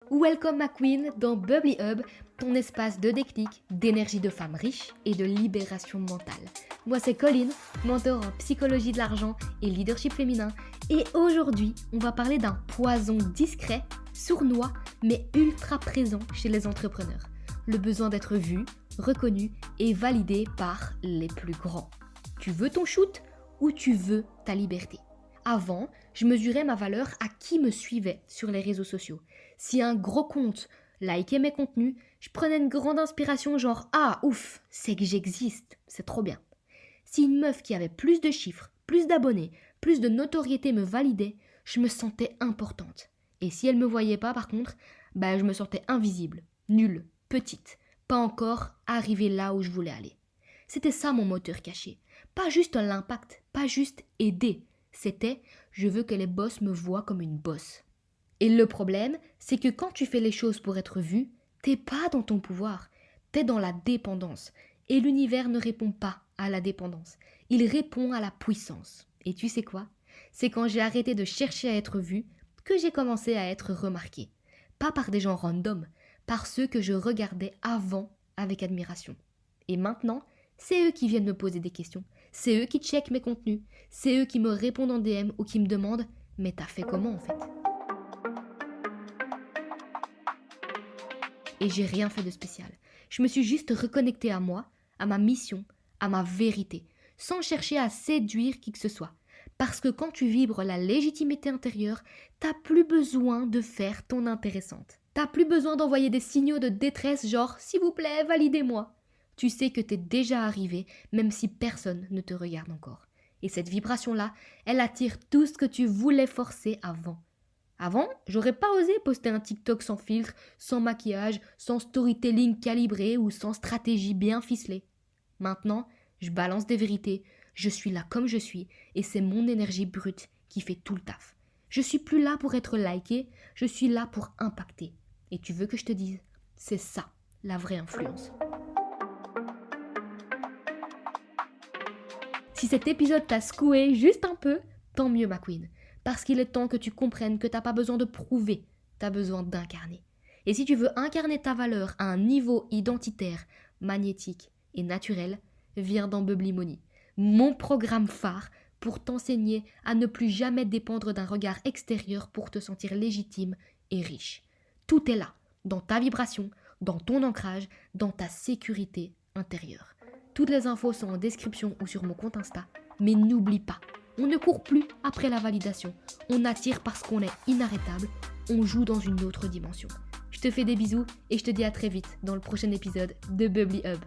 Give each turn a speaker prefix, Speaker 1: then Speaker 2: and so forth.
Speaker 1: Welcome ma queen dans Bubbly Hub, ton espace de déclic, d'énergie de femme riche et de libération mentale. Moi c'est Colline, mentor en psychologie de l'argent et leadership féminin. Et aujourd'hui, on va parler d'un poison discret, sournois, mais ultra présent chez les entrepreneurs. Le besoin d'être vu, reconnu et validé par les plus grands. Tu veux ton shoot ou tu veux ta liberté ? Avant, je mesurais ma valeur à qui me suivait sur les réseaux sociaux. Si un gros compte likait mes contenus, je prenais une grande inspiration genre « Ah, ouf, c'est que j'existe, c'est trop bien ». Si une meuf qui avait plus de chiffres, plus d'abonnés, plus de notoriété me validait, je me sentais importante. Et si elle me voyait pas par contre, je me sentais invisible, nulle, petite, pas encore arrivée là où je voulais aller. C'était ça mon moteur caché. Pas juste l'impact, pas juste aider. C'était « je veux que les boss me voient comme une boss ». Et le problème, c'est que quand tu fais les choses pour être vu, t'es pas dans ton pouvoir, t'es dans la dépendance. Et l'univers ne répond pas à la dépendance, il répond à la puissance. Et tu sais quoi ? C'est quand j'ai arrêté de chercher à être vue que j'ai commencé à être remarquée. Pas par des gens random, par ceux que je regardais avant avec admiration. Et maintenant, c'est eux qui viennent me poser des questions. C'est eux qui checkent mes contenus. C'est eux qui me répondent en DM ou qui me demandent « Mais t'as fait comment en fait ?» Et j'ai rien fait de spécial. Je me suis juste reconnectée à moi, à ma mission, à ma vérité, sans chercher à séduire qui que ce soit. Parce que quand tu vibres la légitimité intérieure, t'as plus besoin de faire ton intéressante. T'as plus besoin d'envoyer des signaux de détresse genre « S'il vous plaît, validez-moi ». Tu sais que t'es déjà arrivé, même si personne ne te regarde encore. Et cette vibration-là, elle attire tout ce que tu voulais forcer avant. Avant, j'aurais pas osé poster un TikTok sans filtre, sans maquillage, sans storytelling calibré ou sans stratégie bien ficelée. Maintenant, je balance des vérités, je suis là comme je suis et c'est mon énergie brute qui fait tout le taf. Je suis plus là pour être likée, je suis là pour impacter. Et tu veux que je te dise, c'est ça, la vraie influence. Si cet épisode t'a secoué juste un peu, tant mieux ma queen. Parce qu'il est temps que tu comprennes que t'as pas besoin de prouver, t'as besoin d'incarner. Et si tu veux incarner ta valeur à un niveau identitaire, magnétique et naturel, viens dans Bubbly Money, mon programme phare pour t'enseigner à ne plus jamais dépendre d'un regard extérieur pour te sentir légitime et riche. Tout est là, dans ta vibration, dans ton ancrage, dans ta sécurité intérieure. Toutes les infos sont en description ou sur mon compte Insta, mais n'oublie pas, on ne court plus après la validation, on attire parce qu'on est inarrêtable, on joue dans une autre dimension. Je te fais des bisous et je te dis à très vite dans le prochain épisode de Bubbly Hub.